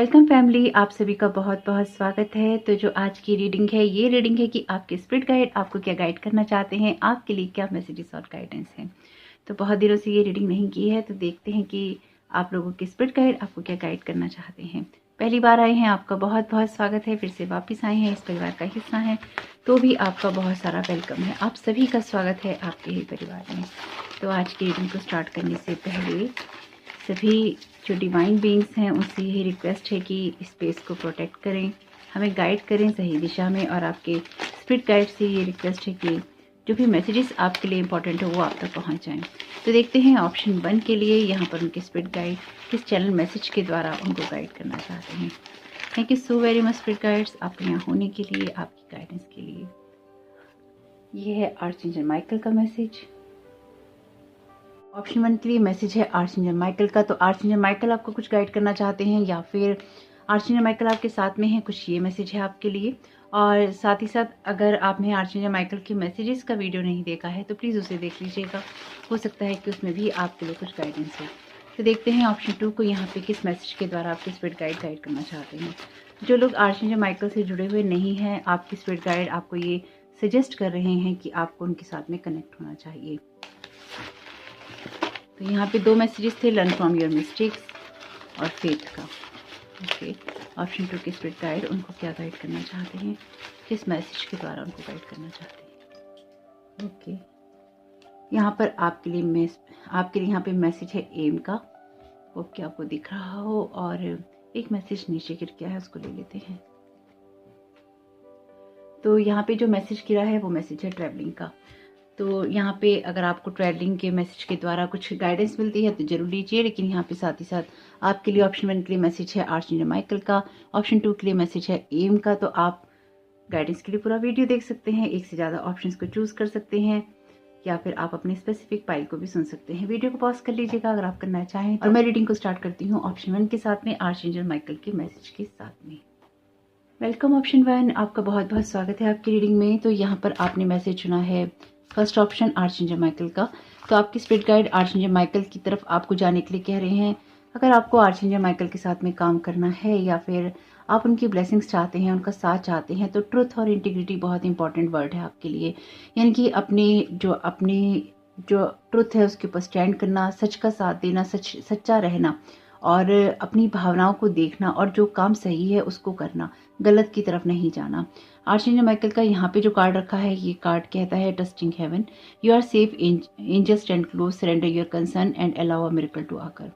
Welcome family, आप सभी का बहुत बहुत स्वागत है। तो जो आज की रीडिंग है, ये रीडिंग है कि आपके स्पिरिट गाइड आपको क्या गाइड करना चाहते हैं, आपके लिए क्या मैसेजेस और गाइडेंस हैं। तो बहुत दिनों से ये रीडिंग नहीं की है, तो देखते हैं कि आप लोगों के स्पिरिट गाइड आपको क्या गाइड करना चाहते हैं। पहली बार आए हैं, आपका बहुत बहुत स्वागत है। फिर से वापस आए हैं, इस परिवार का हिस्सा हैं, तो भी आपका बहुत सारा वेलकम है। आप सभी का स्वागत है आपके ही परिवार में। तो आज की रीडिंग को स्टार्ट करने से पहले सभी जो डिवाइन बीइंग्स हैं उनसे यही रिक्वेस्ट है कि स्पेस को प्रोटेक्ट करें, हमें गाइड करें सही दिशा में। और आपके स्पिरिट गाइड से ये रिक्वेस्ट है कि जो भी मैसेजेस आपके लिए इंपॉर्टेंट हो वो आप तक पहुंच जाएं। तो देखते हैं ऑप्शन 1 के लिए यहाँ पर उनके स्पिरिट गाइड किस चैनल मैसेज के द्वारा उनको गाइड करना चाहते हैं। Thank you so very much spirit guides, आपके यहाँ होने के लिए, आपकी गाइडेंस के लिए। ये है आर्चएंजल माइकल का मैसेज। ऑप्शन 1 के लिए मैसेज है आर्चएंजल माइकल का। तो आर्चएंजल माइकल आपको कुछ गाइड करना चाहते हैं या फिर आर्चएंजल माइकल आपके साथ में है, कुछ ये मैसेज है आपके लिए। और साथ ही साथ अगर आपने आर्चएंजल माइकल के मैसेजेस का वीडियो नहीं देखा है तो प्लीज़ उसे देख लीजिएगा, हो सकता है कि उसमें भी आपके लिए कुछ गाइडेंस हो। तो देखते हैं ऑप्शन 2 को यहाँ पे किस मैसेज के द्वारा आपके स्पिरिट गाइड करना चाहते हैं। जो लोग आर्चएंजल माइकल से जुड़े हुए नहीं हैं, आपके स्पिरिट गाइड आपको ये सजेस्ट कर रहे हैं कि आपको उनके साथ में कनेक्ट होना चाहिए। तो यहाँ पे 2 मैसेजेस थे, लर्न फ्रॉम योर मिस्टेक्स और फेथ का। ओके, ऑप्शन 2 के स्पिरिट गाइड उनको क्या गाइड करना चाहते हैं, किस मैसेज के द्वारा उनको गाइड करना चाहते हैं। ओके, यहाँ पर आपके लिए यहाँ पे मैसेज है एम का। ओके, आपको दिख रहा हो। और एक मैसेज नीचे गिर गया है, उसको ले लेते हैं। तो यहाँ पे जो मैसेज गिरा है वो मैसेज है ट्रैवलिंग का। तो यहाँ पे अगर आपको ट्रैवलिंग के मैसेज के द्वारा कुछ गाइडेंस मिलती है तो जरूर लीजिए। लेकिन यहाँ पे साथ ही साथ आपके लिए ऑप्शन 1 के लिए मैसेज है आर्चएंजल माइकल का, ऑप्शन 2 के लिए मैसेज है एम का। तो आप गाइडेंस के लिए पूरा वीडियो देख सकते हैं, एक से ज़्यादा ऑप्शंस को चूज कर सकते हैं, या फिर आप अपने स्पेसिफिक फाइल को भी सुन सकते हैं। वीडियो को पॉज कर लीजिएगा अगर आप करना चाहें। और मैं रीडिंग को स्टार्ट करती हूँ ऑप्शन 1 के साथ में, आर्चएंजल माइकल के मैसेज के साथ में। वेलकम ऑप्शन 1, आपका बहुत बहुत स्वागत है आपकी रीडिंग में। तो यहाँ पर आपने मैसेज चुना है फर्स्ट ऑप्शन आर्चएंजल माइकल का। तो आपकी स्पिरिट गाइड आर्चएंजल माइकल की तरफ आपको जाने के लिए कह रहे हैं। अगर आपको आर्चएंजल माइकल के साथ में काम करना है या फिर आप उनकी ब्लेसिंग्स चाहते हैं, उनका साथ चाहते हैं, तो ट्रुथ और इंटीग्रिटी बहुत इंपॉर्टेंट वर्ड है आपके लिए। यानी कि अपनी जो ट्रुथ है उसके ऊपर स्टैंड करना, सच का साथ देना, सच्चा रहना और अपनी भावनाओं को देखना और जो काम सही है उसको करना, गलत की तरफ नहीं जाना। आर्चएंजल माइकल का यहाँ पे जो कार्ड रखा है, ये कार्ड कहता है trusting heaven, you are safe, angel stand close, surrender your concern and allow a miracle to occur.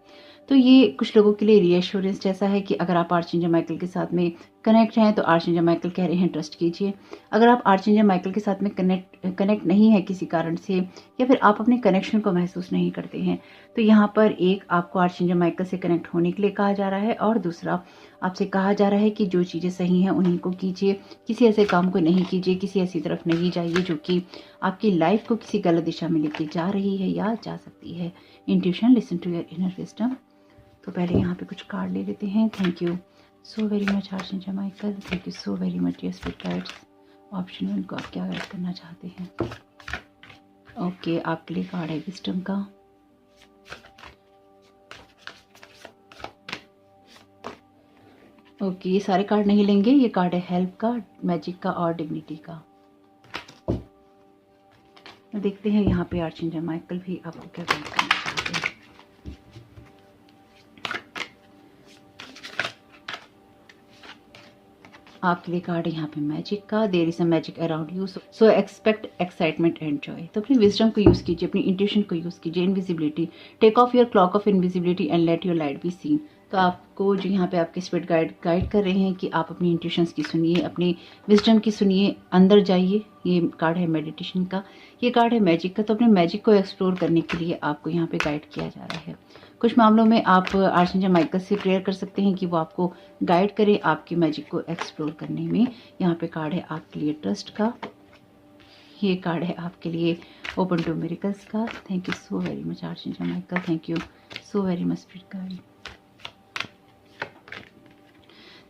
तो ये कुछ लोगों के लिए रीएश्योरेंस जैसा है कि अगर आप आर्चएंजल माइकल के साथ में कनेक्ट हैं तो आर्चएंजल माइकल कह रहे हैं ट्रस्ट कीजिए। अगर आप आर्चएंजल माइकल के साथ में कनेक्ट नहीं है किसी कारण से, या फिर आप अपने कनेक्शन को महसूस नहीं करते हैं, तो यहाँ पर एक आपको आर्चएंजल माइकल से कनेक्ट होने के लिए कहा जा रहा है, और दूसरा आपसे कहा जा रहा है कि जो चीज़ें सही हैं उन्हीं को कीजिए, किसी ऐसे काम को नहीं कीजिए, किसी ऐसी तरफ नहीं जाइए जो कि आपकी लाइफ को किसी गलत दिशा में लेके जा रही है या जा सकती है। Intuition, listen to your inner wisdom. तो पहले यहाँ पे कुछ कार्ड ले लेते हैं। Thank you so very much archangel Michael, thank you so very much dear spirit guides. Option 1 को आप क्या गाइड करना चाहते हैं। ओके, आपके लिए कार्ड है विजडम का। ओके, ये सारे कार्ड नहीं लेंगे, ये कार्ड है हेल्प का, मैजिक का और डिग्निटी का। देखते हैं यहाँ पे आर्चएंजल माइकल भी आपको क्या गाइड करना चाहते हैं। आपके लिए कार्ड है यहाँ पे मैजिक का, there is a magic around you, so expect excitement and joy. तो अपनी विजडम को यूज कीजिए, अपनी इंट्यूशन को यूज कीजिए। Invisibility, take off your cloak of invisibility and let your light be seen. तो आपको जो यहाँ पे आपके स्पिरिट गाइड कर रहे हैं कि आप अपनी इंट्यूशंस की सुनिए, अपनी विजडम की सुनिए, अंदर जाइए। ये कार्ड है मेडिटेशन का, ये कार्ड है मैजिक का। तो अपने मैजिक को एक्सप्लोर करने के लिए आपको यहाँ पे गाइड किया जा रहा है। कुछ मामलों में आप आर्चएंजल माइकल से प्रेयर कर सकते हैं कि वो आपको गाइड करे आपके मैजिक को एक्सप्लोर करने में। यहाँ पे कार्ड है आपके लिए ट्रस्ट का, ये कार्ड है आपके लिए ओपन टू मिरेकल्स का। Thank you so very much archangel Michael, thank you so very much spirit guide.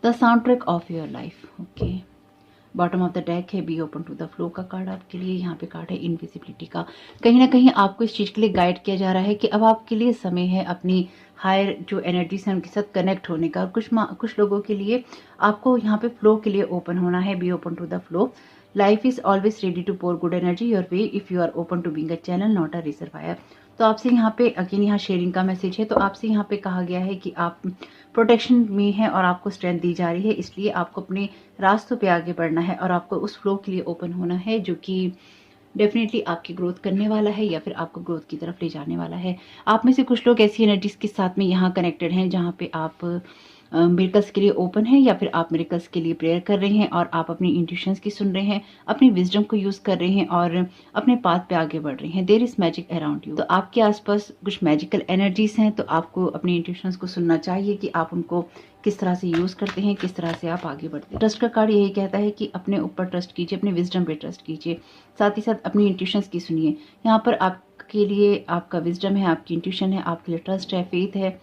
The sound track of your life. Okay, bottom of the deck है be open to the flow का card आपके लिए। यहाँ पे card है invisibility का। कहीं ना कहीं आपको इस चीज़ के लिए गाइड किया जा रहा है कि अब आपके लिए समय है अपनी हायर जो एनर्जीज हैं उनके साथ कनेक्ट होने का। और कुछ लोगों के लिए आपको यहाँ पे फ्लो के लिए ओपन होना है, be open to the flow. Life is always ready to pour good energy your way if you are open to being a channel not a reservoir. तो आपसे यहाँ पे अगेन यहाँ शेयरिंग का मैसेज है। तो आपसे यहाँ पे कहा गया है कि आप प्रोटेक्शन में हैं और आपको स्ट्रेंथ दी जा रही है, इसलिए आपको अपने रास्तों पे आगे बढ़ना है और आपको उस फ्लो के लिए ओपन होना है जो कि डेफिनेटली आपकी ग्रोथ करने वाला है या फिर आपको ग्रोथ की तरफ ले जाने वाला है। आप में से कुछ लोग ऐसी एनर्जीज के साथ में यहाँ कनेक्टेड हैं जहाँ पे आप मिरेकल्स के लिए ओपन है या फिर आप मिरेकल्स के लिए प्रेयर कर रहे हैं और आप अपनी इंट्यूशंस की सुन रहे हैं, अपनी विजडम को यूज कर रहे हैं और अपने पाथ पे आगे बढ़ रहे हैं। There is magic around you. तो आपके आसपास कुछ मैजिकल एनर्जीज हैं, तो आपको अपनी इंट्यूशंस को सुनना चाहिए कि आप उनको किस तरह से यूज करते हैं, किस तरह से आप आगे बढ़ते हैं। ट्रस्ट का कार्ड यही कहता है कि अपने ऊपर ट्रस्ट कीजिए, अपने विजडम पे ट्रस्ट कीजिए, साथ ही साथ अपनी इंट्यूशंस की सुनिए। यहाँ पर आपके लिए आपका विजडम है, आपकी इंट्यूशन है, आपके लिए ट्रस्ट है, फेथ है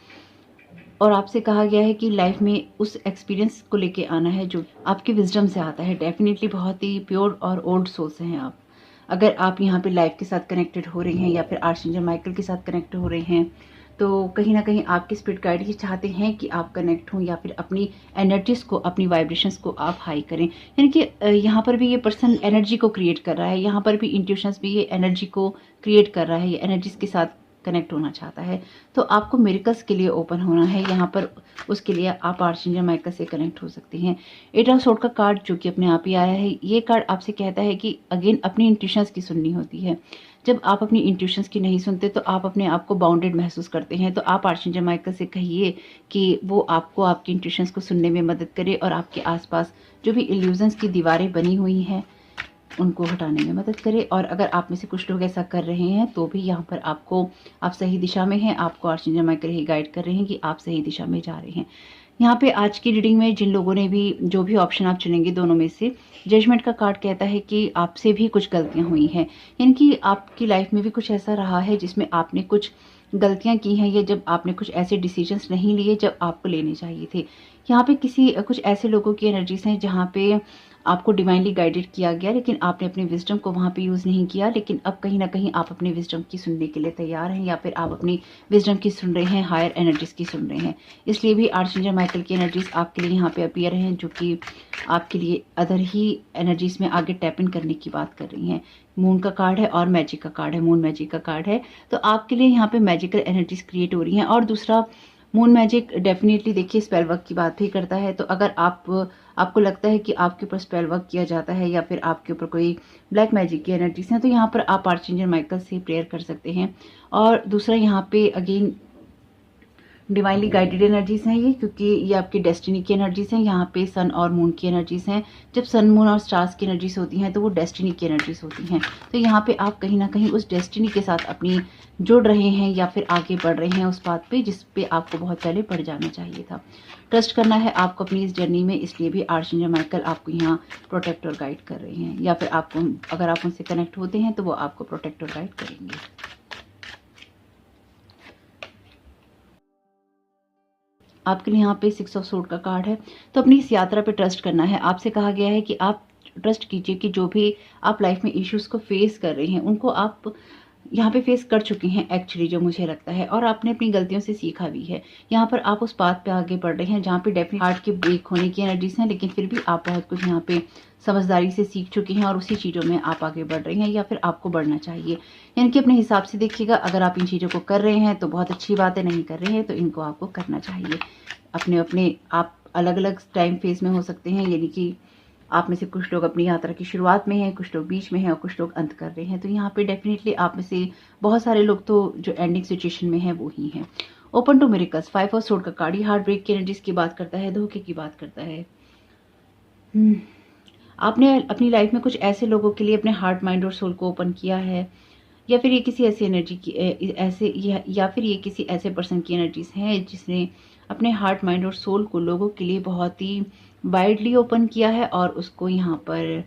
और आपसे कहा गया है कि लाइफ में उस एक्सपीरियंस को लेके आना है जो आपके विजडम से आता है। डेफिनेटली बहुत ही प्योर और ओल्ड सोल से हैं आप। अगर आप यहाँ पे लाइफ के साथ कनेक्टेड हो रहे हैं या फिर आर्चेंजल माइकल के साथ कनेक्ट हो रहे हैं, तो कहीं ना कहीं आपके स्पिरिट गाइड ये चाहते हैं कि आप कनेक्ट हों या फिर अपनी एनर्जीज को, अपनी वाइब्रेशंस को आप हाई करें। यानी कि यहाँ पर भी ये पर्सन एनर्जी को क्रिएट कर रहा है, यहाँ पर भी इंट्यूशंस भी ये एनर्जी को क्रिएट कर रहा है, ये एनर्जीज के साथ कनेक्ट होना चाहता है। तो आपको मिरेकल्स के लिए ओपन होना है यहाँ पर, उसके लिए आप आर्चेंजल माइकल से कनेक्ट हो सकते हैं। एट ऑफ सोर्ड का कार्ड जो कि अपने आप ही आया है, ये कार्ड आपसे कहता है कि अगेन अपनी इंट्यूशंस की सुननी होती है। जब आप अपनी इंट्यूशंस की नहीं सुनते तो आप अपने आप को बाउंडेड महसूस करते हैं। तो आप आर्चेंजल माइकल से कहिए कि वो आपको आपकी इंट्यूशंस को सुनने में मदद करे और आपके आसपास जो भी इल्यूजन्स की दीवारें बनी हुई हैं उनको हटाने में मदद करे। और अगर आप में से कुछ लोग ऐसा कर रहे हैं तो भी यहाँ पर आपको, आप सही दिशा में हैं, आपको आर्चेंजल माइकल ही गाइड कर रहे हैं कि आप सही दिशा में जा रहे हैं। यहाँ पे आज की रीडिंग में जिन लोगों ने भी जो भी ऑप्शन आप चुनेंगे दोनों में से, जजमेंट का कार्ड कहता है कि आपसे भी कुछ गलतियां हुई हैं, यानी कि आपकी लाइफ में भी कुछ ऐसा रहा है जिसमें आपने कुछ गलतियां की हैं या जब आपने कुछ ऐसे डिसीजंस नहीं लिए जब आपको लेने चाहिए थे। यहाँ पे कुछ ऐसे लोगों की एनर्जीज हैं जहाँ पे आपको डिवाइनली गाइडेड किया गया लेकिन आपने अपने विजडम को वहाँ पे यूज़ नहीं किया। लेकिन अब कहीं ना कहीं आप अपने विजडम की सुनने के लिए तैयार हैं या फिर आप अपनी विजडम की सुन रहे हैं, हायर एनर्जीज की सुन रहे हैं। इसलिए भी आर्चेंजल माइकल की एनर्जीज आपके लिए यहाँ पे अपीयर हैं जो कि आपके लिए अदर ही एनर्जीज में आगे टैप इन करने की बात कर रही हैं। मून का कार्ड है और मैजिक का कार्ड है, मून मैजिक का कार्ड है। तो आपके लिए यहाँ पे मैजिकल एनर्जीज क्रिएट हो रही हैं। और दूसरा, मून मैजिक डेफिनेटली देखिए स्पेल वर्क की बात भी करता है। तो अगर आपको लगता है कि आपके ऊपर स्पेल वर्क किया जाता है या फिर आपके ऊपर कोई ब्लैक मैजिक की एनर्जीज हैं, तो यहाँ पर आप आर्चेंजल माइकल से प्रेयर कर सकते हैं। और दूसरा, यहाँ पे अगेन डिवाइनली गाइडेड एनर्जीज हैं ये, क्योंकि ये आपकी डेस्टिनी की एनर्जीज हैं। यहाँ पे सन और मून की एनर्जीज हैं। जब सन, मून और स्टार्स की एनर्जीज होती हैं तो वो डेस्टिनी की एनर्जीज होती हैं। तो यहाँ पे आप कहीं ना कहीं उस डेस्टिनी के साथ अपनी जुड़ रहे हैं या फिर आगे बढ़ रहे हैं उस बात पे जिस पे आपको बहुत पहले बढ़ जाना चाहिए था। ट्रस्ट करना है आपको अपनी इस जर्नी में, इसलिए भी आर्चेंजल माइकल आपको यहाँ प्रोटेक्ट और गाइड कर रहे हैं। या फिर आपको, अगर आप उनसे कनेक्ट होते हैं तो वो आपको प्रोटेक्ट और गाइड करेंगे। आपके लिए यहाँ पे 6 ऑफ सोर्ड का कार्ड है। तो अपनी इस यात्रा पे ट्रस्ट करना है। आपसे कहा गया है कि आप ट्रस्ट कीजिए कि जो भी आप लाइफ में इश्यूज को फेस कर रहे हैं उनको आप यहाँ पे फेस कर चुके हैं एक्चुअली, जो मुझे लगता है, और आपने अपनी गलतियों से सीखा भी है। यहाँ पर आप उस बात पे आगे बढ़ रहे हैं जहाँ पे डेफिनेट हार्ट के ब्रेक होने की एनर्जीज हैं, लेकिन फिर भी आप बहुत कुछ यहाँ पे समझदारी से सीख चुके हैं और उसी चीज़ों में आप आगे बढ़ रहे हैं या फिर आपको बढ़ना चाहिए। यानी कि अपने हिसाब से देखिएगा, अगर आप इन चीज़ों को कर रहे हैं तो बहुत अच्छी बात है, नहीं कर रहे हैं तो इनको आपको करना चाहिए। अपने आप अलग अलग टाइम फेज में हो सकते हैं, यानी कि आप में से कुछ लोग अपनी यात्रा की शुरुआत में हैं, कुछ लोग बीच में हैं और कुछ लोग अंत कर रहे हैं। तो यहाँ पे डेफिनेटली आप में से बहुत सारे लोग तो जो एंडिंग सिचुएशन में हैं वो ही हैं। Open to miracles, 5 of sword का कार्ड, हार्ट ब्रेक की एनर्जीज की बात करता है, धोखे की बात करता है। आपने अपनी लाइफ में कुछ ऐसे लोगों के लिए अपने हार्ट, माइंड और सोल को ओपन किया है, या फिर ये किसी ऐसी एनर्जी की या फिर ये किसी ऐसे पर्सन की एनर्जीज हैं जिसने अपने हार्ट, माइंड और सोल को लोगों के लिए बहुत ही वाइडली ओपन किया है और उसको यहाँ पर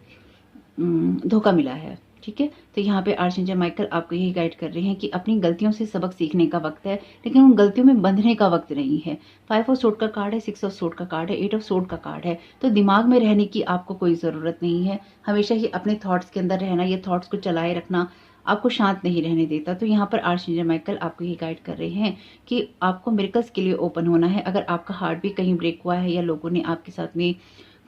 धोखा मिला है। ठीक है। तो यहाँ पे आर्चेंजल माइकल आपको यही गाइड कर रहे हैं कि अपनी गलतियों से सबक सीखने का वक्त है, लेकिन उन गलतियों में बंधने का वक्त नहीं है। 5 ऑफ सोर्ड का कार्ड है, 6 ऑफ सोर्ड का कार्ड है, 8 ऑफ सोर्ड का कार्ड है। तो दिमाग में रहने की आपको कोई ज़रूरत नहीं है। हमेशा ही अपने थॉट्स के अंदर रहना, ये थॉट्स को चलाए रखना आपको शांत नहीं रहने देता। तो यहाँ पर आर्चेंजल माइकल आपको ये गाइड कर रहे हैं कि आपको मिरेकल्स के लिए ओपन होना है। अगर आपका हार्ट भी कहीं ब्रेक हुआ है या लोगों ने आपके साथ में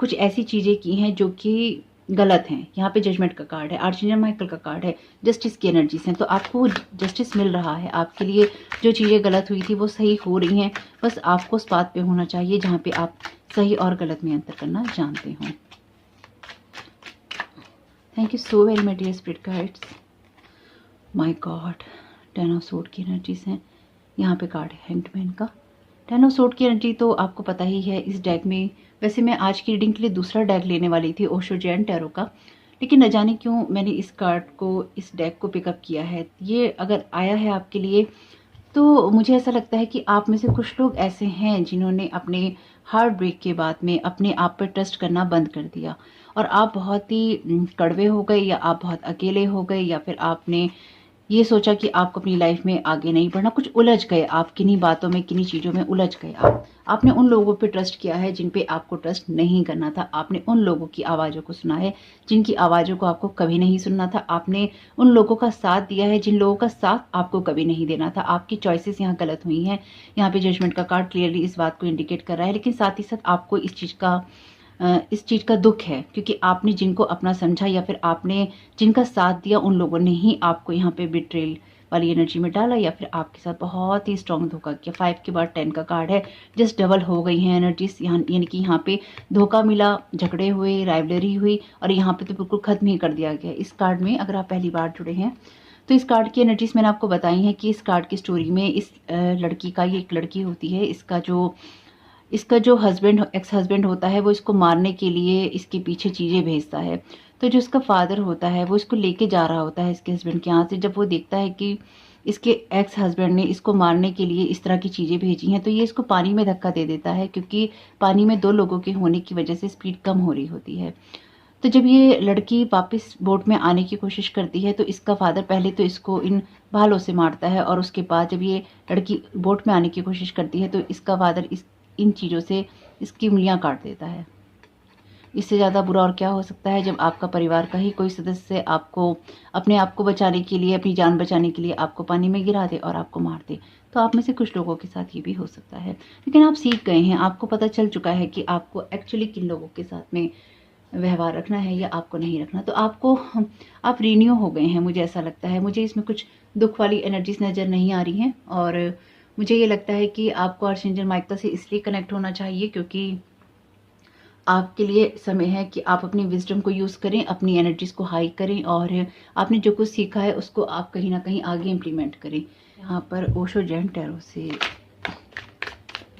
कुछ ऐसी चीज़ें की हैं जो कि गलत हैं, यहाँ पे जजमेंट का कार्ड है, आर्चेंजल माइकल का कार्ड है, जस्टिस की एनर्जीज हैं। तो आपको जस्टिस मिल रहा है, आपके लिए जो चीज़ें गलत हुई थी वो सही हो रही हैं। बस आपको उस बात पे होना चाहिए जहाँ पे आप सही और गलत में अंतर करना जानते हो। Thank you so very much dear spirit guides. My god, 10 of sword की एनर्जीज हैं। यहाँ पे कार्ड है हैंग्ड का। 10 ऑफ सोर्ड की एनर्जी तो आपको पता ही है इस डेक में। वैसे मैं आज की रीडिंग के लिए दूसरा डेक लेने वाली थी, ओशो जैन टैरो का, लेकिन न जाने क्यों मैंने इस कार्ड को, इस डेक को पिकअप किया है। ये अगर आया है आपके लिए तो मुझे ऐसा लगता है कि आप में से कुछ लोग ऐसे हैं जिन्होंने अपने हार्ट ब्रेक के बाद में अपने आप पर ट्रस्ट करना बंद कर दिया और आप बहुत ही कड़वे हो गए, या आप बहुत अकेले हो गए, या फिर आपने ये सोचा कि आपको अपनी लाइफ में आगे नहीं बढ़ना, कुछ उलझ गए आप, किन्हीं बातों में, किन्हीं चीज़ों में उलझ गए आपने उन लोगों पे ट्रस्ट किया है जिन पे आपको ट्रस्ट नहीं करना था। आपने उन लोगों की आवाज़ों को सुना है जिनकी आवाज़ों को आपको कभी नहीं सुनना था। आपने उन लोगों का साथ दिया है जिन लोगों का साथ आपको कभी नहीं देना था। आपकी चॉइसेस यहाँ गलत हुई हैं। यहाँ पे जजमेंट का कार्ड क्लियरली इस बात को इंडिकेट कर रहा है, लेकिन साथ ही साथ आपको इस चीज़ का दुख है, क्योंकि आपने जिनको अपना समझा या फिर आपने जिनका साथ दिया उन लोगों ने ही आपको यहाँ पे बिट्रेल वाली एनर्जी में डाला, या फिर आपके साथ बहुत ही स्ट्रॉन्ग धोखा किया। 5 के बाद 10 का कार्ड है, जस्ट डबल हो गई हैं एनर्जीज यहाँ, यानी कि यहाँ पे धोखा मिला, झगड़े हुए, राइवलरी हुई, और यहाँ पे तो बिल्कुल खत्म ही कर दिया गया। इस कार्ड में अगर आप पहली बार जुड़े हैं तो इस कार्ड की एनर्जीज मैंने आपको बताई हैं कि इस कार्ड की स्टोरी में इस लड़की का, ये एक लड़की होती है, इसका जो हस्बैंड, एक्स हस्बैंड होता है, वो इसको मारने के लिए इसके पीछे चीज़ें भेजता है। तो जो इसका फादर होता है वो इसको लेके जा रहा होता है इसके हस्बैंड के यहाँ से। जब वो देखता है कि इसके एक्स हस्बैंड ने इसको मारने के लिए इस तरह की चीज़ें भेजी हैं, तो ये इसको पानी में धक्का दे देता है, क्योंकि पानी में 2 लोगों के होने की वजह से स्पीड कम हो रही होती है। तो जब ये लड़की वापस बोट में आने की कोशिश करती है तो इसका फादर पहले तो इसको इन भालों से मारता है, और उसके बाद जब ये लड़की बोट में आने की कोशिश करती है तो इसका फादर इन चीज़ों से इसकी उंगलियां काट देता है। इससे ज़्यादा बुरा और क्या हो सकता है जब आपका परिवार का ही कोई सदस्य आपको, अपने आप को बचाने के लिए, अपनी जान बचाने के लिए आपको पानी में गिरा दे और आपको मार दे। तो आप में से कुछ लोगों के साथ ये भी हो सकता है, लेकिन आप सीख गए हैं, आपको पता चल चुका है कि आपको एक्चुअली किन लोगों के साथ में व्यवहार रखना है या आपको नहीं रखना। तो आप रीन्यू हो गए हैं, मुझे ऐसा लगता है। मुझे इसमें कुछ दुख वाली एनर्जीज नज़र नहीं आ रही हैं, और मुझे ये लगता है कि आपको आर्चेंजल माइकल से इसलिए कनेक्ट होना चाहिए क्योंकि आपके लिए समय है कि आप अपनी विजडम को यूज़ करें, अपनी एनर्जीज को हाई करें, और आपने जो कुछ सीखा है उसको आप कहीं ना कहीं आगे इम्प्लीमेंट करें। यहाँ पर ओशो जैन टैरो से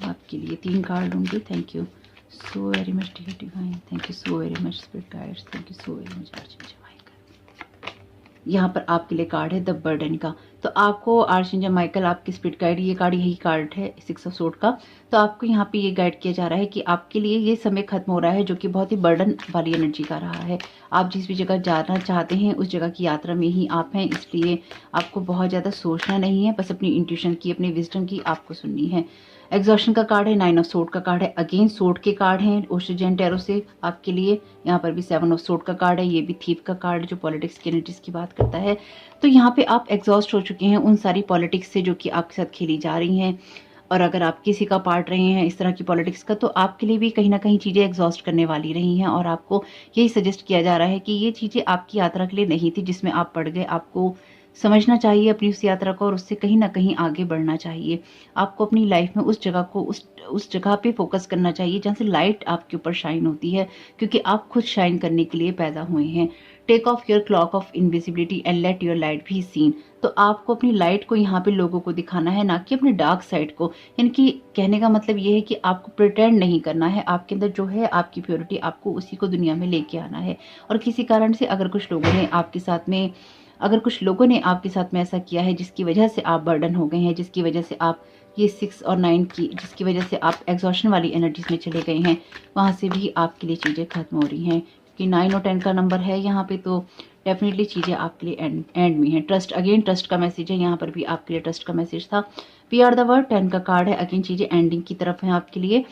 आपके लिए 3 कार्ड लूँगी। Thank you so very much dear divine, thank you so very much spirit guides, thank you so very much archangel Michael. यहाँ पर आपके लिए कार्ड है द बर्डन का। तो आपको आर्चेंजल माइकल, आपकी स्पिरिट गाइड, ये कार्ड, यही कार्ड है 6 ऑफ सोर्ड का। तो आपको यहाँ पे ये गाइड किया जा रहा है कि आपके लिए ये समय खत्म हो रहा है जो कि बहुत ही बर्डन वाली एनर्जी का रहा है। आप जिस भी जगह जाना चाहते हैं उस जगह की यात्रा में ही आप हैं, इसलिए आपको बहुत ज़्यादा सोचना नहीं है, बस अपनी इंट्यूशन की, अपनी विजडम की आपको सुननी है। एग्जॉशन का कार्ड है, 9 ऑफ सोर्ड का कार्ड है, अगेन सोर्ड के कार्ड हैं ओशो जैन टैरो से आपके लिए। यहाँ पर भी 7 ऑफ सोर्ड का कार्ड है, ये भी थीफ का कार्ड जो पॉलिटिक्स की एनर्जीज की बात करता है। तो यहाँ पे आप एग्जॉस्ट हो चुके हैं उन सारी पॉलिटिक्स से जो कि आपके साथ खेली जा रही हैं, और अगर आप किसी का पार्ट रहे हैं इस तरह की पॉलिटिक्स का, तो आपके लिए भी कहीं ना कहीं चीज़ें एग्जॉस्ट करने वाली रही हैं, और आपको यही सजेस्ट किया जा रहा है कि ये चीज़ें आपकी यात्रा के लिए नहीं थी जिसमें आप पड़ गए। आपको समझना चाहिए अपनी उस यात्रा को, और उससे कहीं ना कहीं आगे बढ़ना चाहिए। आपको अपनी लाइफ में उस जगह को, उस जगह पे फोकस करना चाहिए जहाँ से लाइट आपके ऊपर शाइन होती है, क्योंकि आप खुद शाइन करने के लिए पैदा हुए हैं। Take off your cloak of invisibility and let your light be seen. तो आपको अपनी लाइट को यहाँ पे लोगों को दिखाना है, ना कि अपने डार्क साइड को। यानी कि कहने का मतलब ये है कि आपको प्रिटेंड नहीं करना है, आपके अंदर जो है आपकी प्योरिटी, आपको उसी को दुनिया में लेके आना है। और किसी कारण से अगर कुछ लोगों ने आपके साथ में ऐसा किया है जिसकी वजह से आप बर्डन हो गए हैं, जिसकी वजह से आप ये 6 और 9 की, जिसकी वजह से आप एग्जॉशन वाली एनर्जीज में चले गए हैं, वहाँ से भी आपके लिए चीज़ें खत्म हो रही हैं। कि 9 और 10 का नंबर है यहाँ पे, तो डेफिनेटली चीज़ें आपके लिए एंड में है। ट्रस्ट, अगेन ट्रस्ट का मैसेज है, यहाँ पर भी आपके लिए ट्रस्ट का मैसेज था। वी आर द वर्ल्ड, 10 का कार्ड है, अगेन चीज़ें एंडिंग की तरफ है आपके लिए।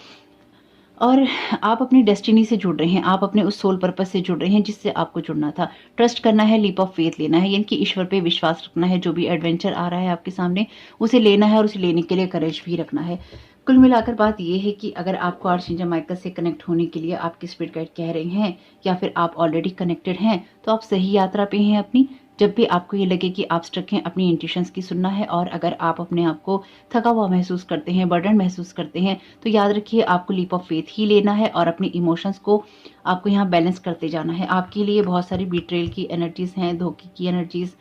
और आप अपनी डेस्टिनी से जुड़ रहे हैं, आप अपने उस सोल पर्पस से जुड़ रहे हैं जिससे आपको जुड़ना था। ट्रस्ट करना है, लीप ऑफ फेथ लेना है, यानी कि ईश्वर पे विश्वास रखना है। जो भी एडवेंचर आ रहा है आपके सामने उसे लेना है और उसे लेने के लिए करेज भी रखना है। कुल मिलाकर बात यह है कि अगर आपको आर्चेंजल माइकल से कनेक्ट होने के लिए आपके स्पिरिट गाइड कह रहे हैं या फिर आप ऑलरेडी कनेक्टेड हैं, तो आप सही यात्रा पे हैं अपनी। जब भी आपको ये लगे कि आप स्ट्रक हैं, अपनी इंट्यूशंस की सुनना है। और अगर आप अपने आप को थका हुआ महसूस करते हैं, बर्डन महसूस करते हैं, तो याद रखिए आपको लीप ऑफ फेथ ही लेना है और अपनी इमोशंस को आपको यहाँ बैलेंस करते जाना है। आपके लिए बहुत सारी बिट्रेल की एनर्जीज हैं, धोखे की एनर्जीज,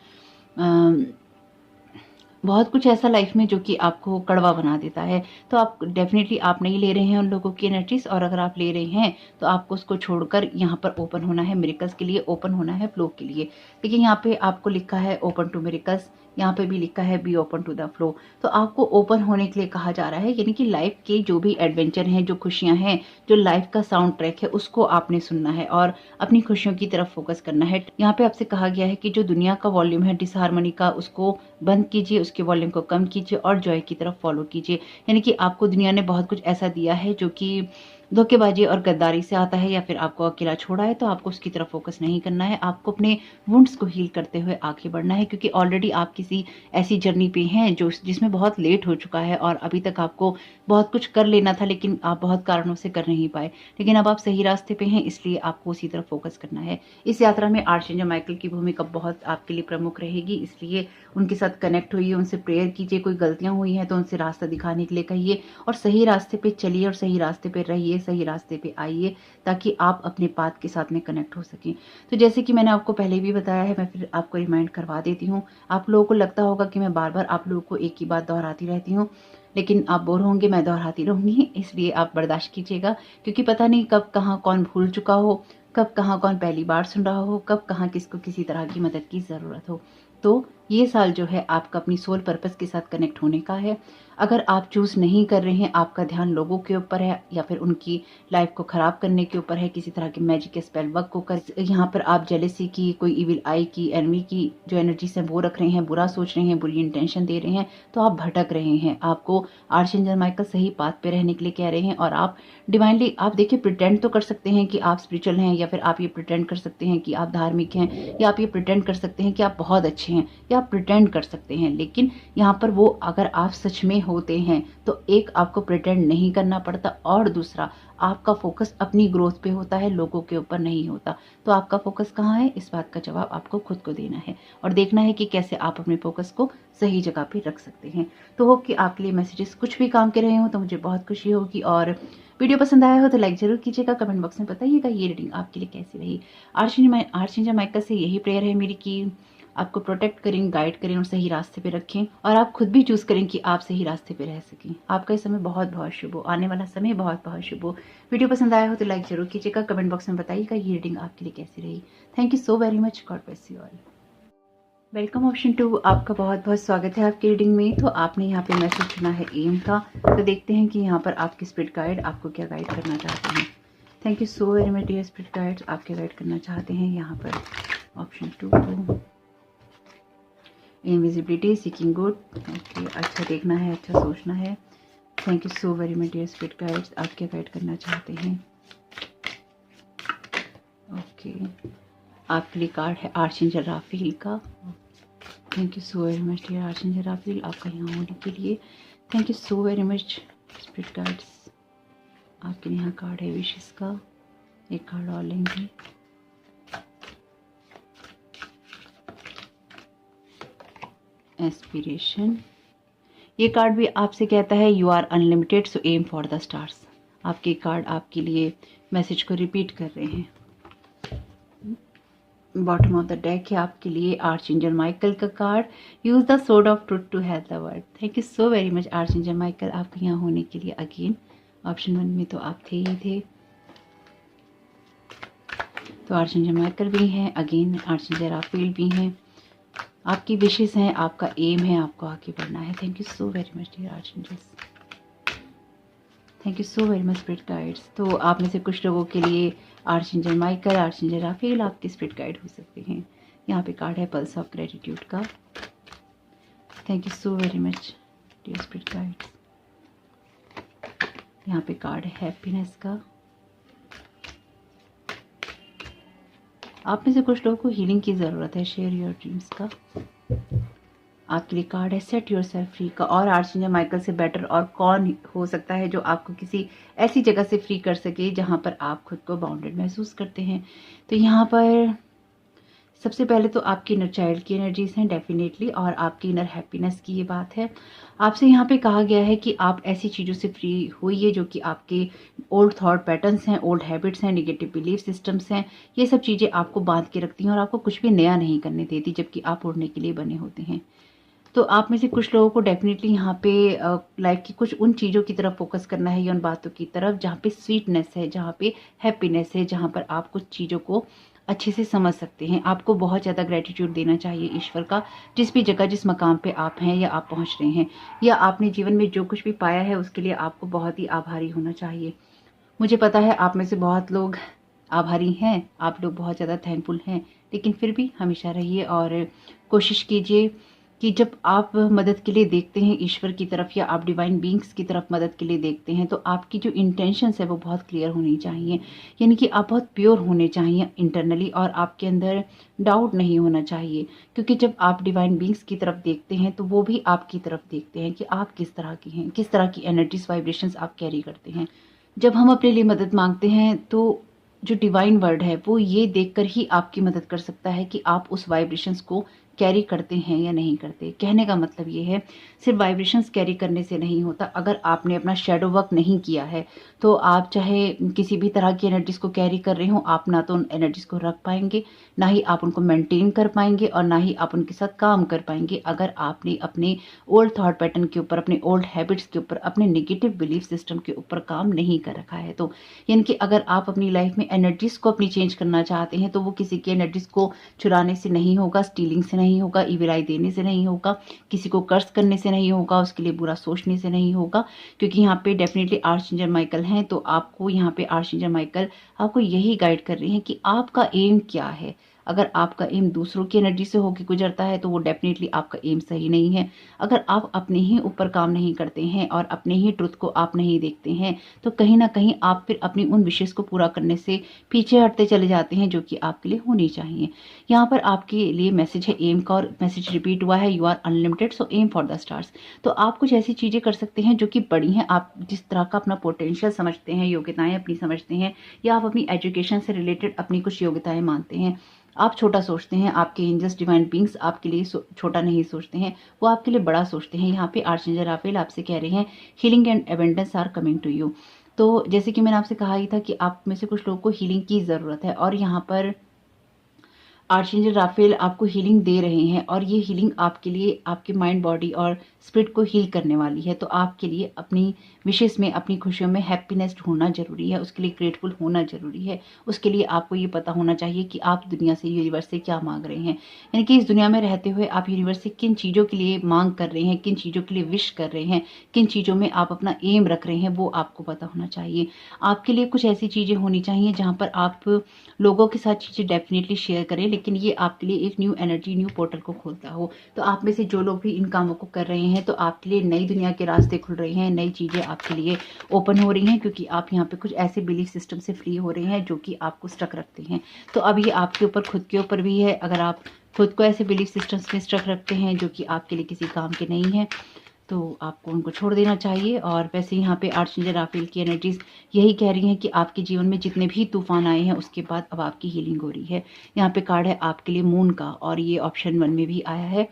बहुत कुछ ऐसा लाइफ में जो कि आपको कड़वा बना देता है। तो आप डेफिनेटली आप नहीं ले रहे हैं उन लोगों की एनर्जीज, और अगर आप ले रहे हैं तो आपको उसको छोड़कर यहाँ पर ओपन होना है मिरेकल्स के लिए, ओपन होना है फ्लो के लिए। देखिए यहाँ पे आपको लिखा है ओपन टू मिरेकल्स, यहाँ पे भी लिखा है be open to the flow. तो आपको ओपन होने के लिए कहा जा रहा है, यानी कि लाइफ के जो भी एडवेंचर हैं, जो खुशियां हैं, जो लाइफ का साउंड ट्रैक है, उसको आपने सुनना है और अपनी खुशियों की तरफ फोकस करना है। यहाँ पे आपसे कहा गया है कि जो दुनिया का वॉल्यूम है डिसहार्मनी का, उसको बंद कीजिए, उसके वॉल्यूम को कम कीजिए और जॉय की तरफ फॉलो कीजिए। यानी कि आपको दुनिया ने बहुत कुछ ऐसा दिया है जो कि धोखेबाजी और गद्दारी से आता है या फिर आपको अकेला छोड़ा है, तो आपको उसकी तरफ फोकस नहीं करना है। आपको अपने वुंड्स को हील करते हुए आगे बढ़ना है, क्योंकि ऑलरेडी आप किसी ऐसी जर्नी पे हैं जो जिसमें बहुत लेट हो चुका है और अभी तक आपको बहुत कुछ कर लेना था, लेकिन आप बहुत कारणों से कर नहीं पाए। लेकिन अब आप सही रास्ते पे हैं, इसलिए आपको उसी तरफ फोकस करना है। इस यात्रा में आर्चेंजल माइकल की भूमिका बहुत आपके लिए प्रमुख रहेगी, इसलिए उनके साथ कनेक्ट होइए, उनसे प्रेयर कीजिए। कोई गलतियां हुई हैं तो उनसे रास्ता दिखाने के लिए कहिए और सही रास्ते पे चलिए और सही रास्ते पे रहिए, सही रास्ते पे आइए, ताकि आप अपने पाथ के साथ में कनेक्ट हो सकें। तो जैसे कि मैंने आपको पहले भी बताया है, मैं फिर आपको रिमाइंड करवा देती हूँ। आप लोगों को लगता होगा कि मैं बार बार आप लोगों को एक ही बात दोहराती रहती हूँ, लेकिन आप बोर होंगे, मैं दोहराती रहूंगी, इसलिए आप बर्दाश्त कीजिएगा। क्योंकि पता नहीं कब कहाँ कौन भूल चुका हो, कब कहाँ कौन पहली बार सुन रहा हो, कब कहाँ किसको किसी तरह की मदद की ज़रूरत हो। तो ये साल जो है आपका अपनी सोल पर्पस के साथ कनेक्ट होने का है। अगर आप चूज़ नहीं कर रहे हैं, आपका ध्यान लोगों के ऊपर है या फिर उनकी लाइफ को ख़राब करने के ऊपर है, किसी तरह के मैजिक स्पेल वर्क को कर, यहाँ पर आप जेलेसी की, कोई इविल आई की, एनमी की जो एनर्जीज है वो रख रहे हैं, बुरा सोच रहे हैं, बुरी इंटेंशन दे रहे हैं, तो आप भटक रहे हैं। आपको आर्चेंजल माइकल सही पाथ पे रहने के लिए कह रहे हैं। और आप डिवाइनली, आप देखिए, प्रिटेंड तो कर सकते हैं कि आप स्पिरिचुअल हैं, या फिर आप ये प्रिटेंड कर सकते हैं कि आप धार्मिक हैं, या आप ये प्रिटेंड कर सकते हैं कि आप बहुत अच्छे हैं, या आप प्रिटेंड कर सकते हैं। लेकिन यहाँ पर वो अगर आप सच में होते हैं तो एक, आपको प्रिटेंड नहीं करना पड़ता, और दूसरा आपका फोकस अपनी ग्रोथ पे होता है, लोगों के ऊपर नहीं होता। तो आपका फोकस कहाँ है, इस बात का जवाब आपको खुद को देना है और देखना है कि कैसे आप अपने फोकस को सही जगह पे रख सकते हैं। तो होप कि आपके लिए मैसेजेस कुछ भी काम के रहे हो तो मुझे बहुत खुशी होगी। और वीडियो पसंद आया हो तो लाइक जरूर कीजिएगा, कमेंट बॉक्स में बताइएगा ये रीडिंग आपके लिए कैसी रही। आर्चेंजल माइकल से यही प्रेयर है मेरी कि आपको प्रोटेक्ट करें, गाइड करें और सही रास्ते पे रखें, और आप खुद भी चूज करें कि आप सही रास्ते पे रह सकें। आपका ये समय बहुत बहुत शुभ हो, आने वाला समय बहुत बहुत शुभ हो। वीडियो पसंद आया हो तो लाइक जरूर कीजिएगा, कमेंट बॉक्स में बताइएगा ये रीडिंग आपके लिए कैसी रही। Thank you so very much, God bless you all. Welcome option 2, आपका बहुत बहुत स्वागत है आपकी रीडिंग में। तो आपने यहाँ पे मैसेज चुना है एम का, तो देखते हैं कि यहाँ पर आपके स्पिरिट गाइड आपको क्या गाइड करना चाहते हैं। Thank you so very much dear spirit guide, आपके गाइड करना चाहते हैं यहाँ पर ऑप्शन 2 को। इनविजिबिलिटी, सीकिंग गुड, ओके, अच्छा देखना है, अच्छा सोचना है। Thank you so very much dear spirit guides, आप क्या गाइड करना चाहते हैं। ओके, आपके लिए कार्ड है आर्चेंजल राफेल का। Thank you so very much dear archangel Raphael, आपका यहाँ होने के लिए। Thank you so very much spirit guides, आपके यहाँ कार्ड है विशेष का। एक कार्ड और लेंगे। एस्पिरेशन, ये कार्ड भी आपसे कहता है you are unlimited so aim for the stars. आपके कार्ड आपके लिए मैसेज को रिपीट कर रहे हैं। बॉटम ऑफ द डेक है आपके लिए आर्चेंजल माइकल का card, use the sword of truth to help the world. Thank you so very much archangel Michael, आपके यहाँ होने के लिए। अगेन ऑप्शन 1 में तो आप थे ही थे, तो आर्चेंजल माइकल भी हैं, अगेन आर्चेंजल राफेल भी हैं। आपकी विशेष हैं, आपका एम है, आपको आगे बढ़ना है। Thank you so very much dear archangels, thank you so very much spirit guides. तो आप में से कुछ लोगों के लिए आर्चेंजल माइकल, आर्चेंजल राफेल आपके स्पिरिट गाइड हो सकते हैं। यहाँ पे कार्ड है पल्स ऑफ ग्रेटिट्यूड का। Thank you so very much dear spirit guides. यहाँ पे कार्ड है हैप्पीनेस का। आप में से कुछ लोगों को हीलिंग की ज़रूरत है, शेयर योर ड्रीम्स का। आपके लिए कार्ड है सेट योर सेल्फ फ्री का। और आर्चएंजल माइकल से बेटर और कौन हो सकता है जो आपको किसी ऐसी जगह से फ्री कर सके जहां पर आप खुद को बाउंडेड महसूस करते हैं। तो यहाँ पर सबसे पहले तो आपकी इनर चाइल्ड की एनर्जीज हैं डेफिनेटली, और आपकी इनर हैप्पीनेस की ये बात है। आपसे यहाँ पे कहा गया है कि आप ऐसी चीज़ों से फ्री होइए जो कि आपके ओल्ड थॉट पैटर्न्स हैं, ओल्ड हैबिट्स हैं, नेगेटिव बिलीफ सिस्टम्स हैं। ये सब चीज़ें आपको बांध के रखती हैं और आपको कुछ भी नया नहीं करने देती, जबकि आप उड़ने के लिए बने होते हैं। तो आप में से कुछ लोगों को डेफिनेटली यहाँ पे लाइफ की कुछ उन चीज़ों की तरफ फोकस करना है या उन बातों की तरफ जहाँ पे स्वीटनेस है, जहाँ पे हैप्पीनेस है, जहाँ पर आप कुछ चीज़ों को अच्छे से समझ सकते हैं। आपको बहुत ज़्यादा ग्रेटिट्यूड देना चाहिए ईश्वर का, जिस भी जगह जिस मकाम पे आप हैं या आप पहुँच रहे हैं या आपने जीवन में जो कुछ भी पाया है उसके लिए आपको बहुत ही आभारी होना चाहिए। मुझे पता है आप में से बहुत लोग आभारी हैं, आप लोग बहुत ज़्यादा थैंकफुल हैं, लेकिन फिर भी हमेशा रहिए और कोशिश कीजिए कि जब आप मदद के लिए देखते हैं ईश्वर की तरफ या आप डिवाइन बीइंग्स की तरफ मदद के लिए देखते हैं तो आपकी जो इंटेंशंस है वो बहुत क्लियर होनी चाहिए। यानी कि आप बहुत प्योर होने चाहिए इंटरनली और आपके अंदर डाउट नहीं होना चाहिए, क्योंकि जब आप डिवाइन बीइंग्स की तरफ देखते हैं तो वो भी आपकी तरफ देखते हैं कि आप किस तरह की हैं, किस तरह की एनर्जीज वाइब्रेशंस आप कैरी करते हैं। जब हम अपने लिए मदद मांगते हैं तो जो डिवाइन वर्ड है वो ये देखकर ही आपकी मदद कर सकता है कि आप उस वाइब्रेशंस को कैरी करते हैं या नहीं करते। कहने का मतलब ये है सिर्फ वाइब्रेशंस कैरी करने से नहीं होता। अगर आपने अपना शेडो वर्क नहीं किया है तो आप चाहे किसी भी तरह की एनर्जीज को कैरी कर रहे हो, आप ना तो उन एनर्जीज को रख पाएंगे, ना ही आप उनको मेंटेन कर पाएंगे और ना ही आप उनके साथ काम कर पाएंगे अगर आपने अपने ओल्ड थॉट पैटर्न के ऊपर, अपने ओल्ड हैबिट्स के ऊपर, अपने नेगेटिव बिलीफ सिस्टम के ऊपर काम नहीं कर रखा है। तो यानी कि अगर आप अपनी लाइफ में एनर्जीज को अपनी चेंज करना चाहते हैं तो वो किसी की एनर्जीज को चुराने से नहीं होगा, स्टीलिंग से नहीं होगा, ईविल आई देने से नहीं होगा, किसी को कर्ज करने से नहीं होगा, उसके लिए बुरा सोचने से नहीं होगा। क्योंकि यहाँ पे डेफिनेटली आर्चएंजल माइकल हैं, तो आपको यहाँ पे आर्चएंजल माइकल आपको यही गाइड कर रहे हैं कि आपका एम क्या है। अगर आपका एम दूसरों की एनर्जी से होकर गुजरता है तो वो डेफिनेटली आपका एम सही नहीं है। अगर आप अपने ही ऊपर काम नहीं करते हैं और अपने ही ट्रुथ को आप नहीं देखते हैं तो कहीं ना कहीं आप फिर अपनी उन विशेष को पूरा करने से पीछे हटते चले जाते हैं जो कि आपके लिए होनी चाहिए। यहाँ पर आपके लिए मैसेज है एम का, और मैसेज रिपीट हुआ है you are unlimited so aim for the stars. तो आप कुछ ऐसी चीज़ें कर सकते हैं जो कि बड़ी हैं। आप जिस तरह का अपना पोटेंशियल समझते हैं, योग्यताएं अपनी समझते हैं, या आप अपनी एजुकेशन से रिलेटेड अपनी कुछ योग्यताएं मानते हैं, आप छोटा सोचते हैं, आपके एंजल्स डिवाइन बीइंग्स आपके लिए छोटा नहीं सोचते हैं, वो आपके लिए बड़ा सोचते हैं। यहाँ पे आर्चएंजल राफेल आपसे कह रहे हैं healing and abundance are coming to you. तो जैसे कि मैंने आपसे कहा ही था कि आप में से कुछ लोगों को हीलिंग की ज़रूरत है और यहाँ पर आर्चएंजल राफेल आपको हीलिंग दे रहे हैं और ये हीलिंग आपके लिए आपके माइंड, बॉडी और स्पिरिट को हील करने वाली है। तो आपके लिए अपनी विशेष में, अपनी खुशियों में हैप्पीनेस ढूंढना जरूरी है, उसके लिए ग्रेटफुल होना जरूरी है। उसके लिए आपको ये पता होना चाहिए कि आप दुनिया से, यूनिवर्स से क्या मांग रहे हैं। यानी कि इस दुनिया में रहते हुए आप यूनिवर्स से किन चीज़ों के लिए मांग कर रहे हैं, किन चीज़ों के लिए विश कर रहे हैं, किन चीज़ों में आप अपना एम रख रहे हैं, वो आपको पता होना चाहिए। आपके लिए कुछ ऐसी चीज़ें होनी चाहिए जहाँ पर आप लोगों के साथ चीज़ें डेफिनेटली शेयर करें, लेकिन ये आपके लिए एक न्यू एनर्जी, न्यू पोर्टल को खोलता हो। तो आप में से जो लोग भी इन कामों को कर रहे हैं तो आपके लिए नई दुनिया के रास्ते खुल रहे हैं, नई चीज़ें आपके लिए ओपन हो रही हैं, क्योंकि आप यहाँ पे कुछ ऐसे बिलीफ सिस्टम से फ्री हो रहे हैं जो कि आपको स्टक रखते हैं। तो अब ये आपके ऊपर, खुद के ऊपर भी है। अगर आप खुद को ऐसे बिलीफ सिस्टम्स में स्टक रखते हैं जो कि आपके लिए किसी काम के नहीं है तो आपको उनको छोड़ देना चाहिए। और वैसे यहाँ पे आर्चएंजल राफेल की एनर्जीज यही कह रही हैं कि आपके जीवन में जितने भी तूफान आए हैं उसके बाद अब आपकी हीलिंग हो रही है। यहाँ पे कार्ड है आपके लिए मून का, और ये ऑप्शन 1 में भी आया है।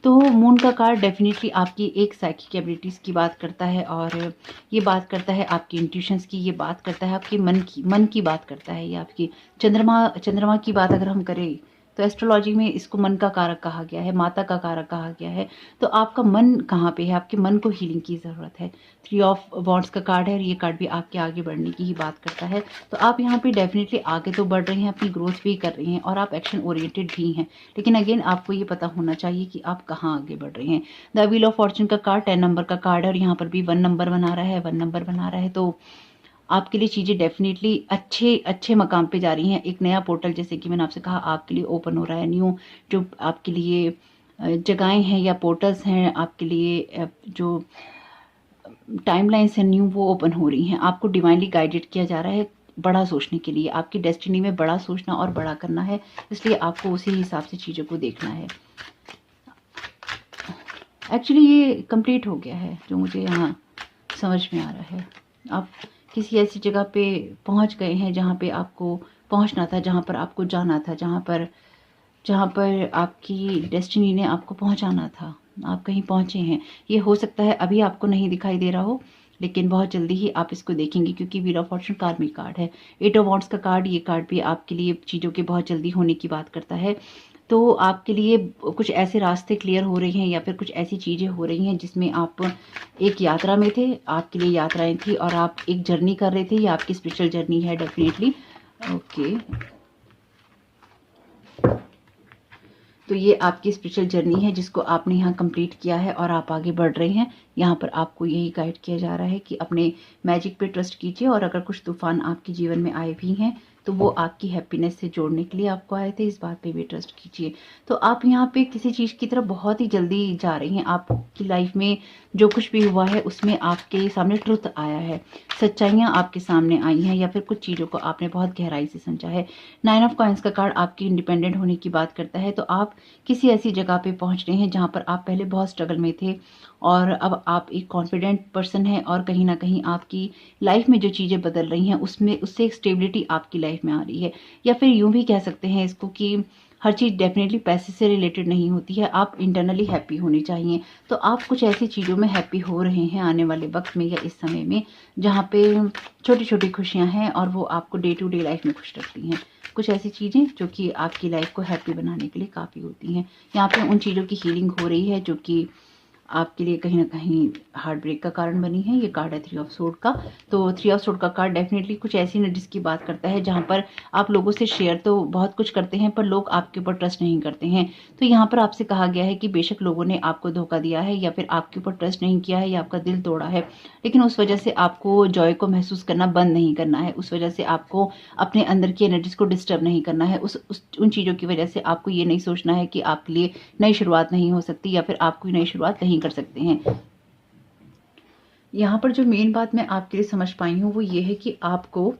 तो मून का कार्ड डेफिनेटली आपकी एक साइकिक एबिलिटीज़ की बात करता है, और ये बात करता है आपकी इंट्यूशंस की, ये बात करता है आपके मन की बात करता है। ये आपकी चंद्रमा की बात अगर हम करें तो एस्ट्रोलॉजी में इसको मन का कारक कहा गया है, माता का कारक कहा गया है। तो आपका मन कहाँ पे है, आपके मन को हीलिंग की ज़रूरत है। 3 ऑफ वॉन्ड्स का कार्ड है और ये कार्ड भी आपके आगे बढ़ने की ही बात करता है। तो आप यहाँ पे डेफिनेटली आगे तो बढ़ रहे हैं, अपनी ग्रोथ भी कर रहे हैं और आप एक्शन ओरिएंटेड भी हैं, लेकिन अगेन आपको ये पता होना चाहिए कि आप कहाँ आगे बढ़ रहे हैं। द व्हील ऑफ फॉर्चून का कार्ड 10 नंबर का कार्ड है और यहाँ पर भी 1 नंबर बना रहा है, 1 नंबर बना रहा है। तो आपके लिए चीज़ें डेफिनेटली अच्छे अच्छे मकाम पे जा रही हैं। एक नया पोर्टल, जैसे कि मैंने आपसे कहा, आपके लिए ओपन हो रहा है। न्यू जो आपके लिए जगहें हैं या पोर्टल्स हैं, आपके लिए जो टाइमलाइंस हैं न्यू, वो ओपन हो रही हैं। आपको डिवाइनली गाइडेड किया जा रहा है बड़ा सोचने के लिए। आपकी डेस्टिनी में बड़ा सोचना और बड़ा करना है, इसलिए आपको उसी हिसाब से चीज़ों को देखना है। एक्चुअली ये कंप्लीट हो गया है जो मुझे यहाँ समझ में आ रहा है। आप किसी ऐसी जगह पे पहुँच गए हैं जहाँ पे आपको पहुँचना था, जहाँ पर आपको जाना था, जहाँ पर आपकी डेस्टिनी ने आपको पहुँचाना था। आप कहीं पहुँचे हैं। ये हो सकता है अभी आपको नहीं दिखाई दे रहा हो, लेकिन बहुत जल्दी ही आप इसको देखेंगे, क्योंकि व्हील ऑफ फॉर्चून कार्मिक कार्ड है। 8 ऑफ वॉन्ड्स का कार्ड, ये कार्ड भी आपके लिए चीज़ों के बहुत जल्दी होने की बात करता है। तो आपके लिए कुछ ऐसे रास्ते क्लियर हो रहे हैं या फिर कुछ ऐसी चीज़ें हो रही हैं जिसमें आप एक यात्रा में थे, आपके लिए यात्राएं थी और आप एक जर्नी कर रहे थे। ये आपकी स्पिरिचुअल जर्नी है डेफिनेटली। ओके, तो ये आपकी स्पिरिचुअल जर्नी है जिसको आपने यहाँ कंप्लीट किया है और आप आगे बढ़ रहे हैं। यहाँ पर आपको यही गाइड किया जा रहा है कि अपने मैजिक पे ट्रस्ट कीजिए, और अगर कुछ तूफान आपके जीवन में आए भी हैं तो वो आपकी हैप्पीनेस से जोड़ने के लिए आपको आए थे, इस बात पे भी ट्रस्ट कीजिए। तो आप यहाँ पे किसी चीज़ की तरफ बहुत ही जल्दी जा रही हैं। आपकी लाइफ में जो कुछ भी हुआ है उसमें आपके सामने ट्रुथ आया है, सच्चाइयाँ आपके सामने आई हैं, या फिर कुछ चीज़ों को आपने बहुत गहराई से समझा है। 9 ऑफ कॉइंस का कार्ड आपकी इंडिपेंडेंट होने की बात करता है। तो आप किसी ऐसी जगह पे पहुंच रहे हैं जहां पर आप पहले बहुत स्ट्रगल में थे और अब आप एक कॉन्फिडेंट पर्सन हैं, और कहीं ना कहीं आपकी लाइफ में जो चीज़ें बदल रही हैं उसमें उससे एक स्टेबिलिटी आपकी लाइफ में आ रही है। या फिर यूं भी कह सकते हैं इसको कि हर चीज़ डेफिनेटली पैसे से रिलेटेड नहीं होती है, आप इंटरनली हैप्पी होनी चाहिए। तो आप कुछ ऐसी चीज़ों में हैप्पी हो रहे हैं आने वाले वक्त में या इस समय में, जहाँ पे छोटी छोटी खुशियाँ हैं और वो आपको डे टू डे लाइफ में खुश रखती हैं। कुछ ऐसी चीज़ें जो कि आपकी लाइफ को हैप्पी बनाने के लिए काफ़ी होती हैं। यहाँ पे उन चीज़ों की हीलिंग हो रही है जो कि आपके लिए कहीं ना कहीं हार्ट ब्रेक का कारण बनी है। ये कार्ड है 3 ऑफ सोर्ड का। तो 3 ऑफ सोर्ड का कार्ड डेफिनेटली कुछ ऐसी एनर्जीज की बात करता है जहां पर आप लोगों से शेयर तो बहुत कुछ करते हैं पर लोग आपके ऊपर ट्रस्ट नहीं करते हैं। तो यहाँ पर आपसे कहा गया है कि बेशक लोगों ने आपको धोखा दिया है या फिर आपके ऊपर ट्रस्ट नहीं किया है या आपका दिल तोड़ा है, लेकिन उस वजह से आपको जॉय को महसूस करना बंद नहीं करना है। उस वजह से आपको अपने अंदर की एनर्जीज को डिस्टर्ब नहीं करना है। उन चीज़ों की वजह से आपको ये नहीं सोचना है कि आपके लिए नई शुरुआत नहीं हो सकती या फिर आप कोई नई शुरुआत नहीं कर सकते हैं। यहाँ पर जो मेन बात मैं आपके लिए समझ पाई हूँ वो ये है कि आपको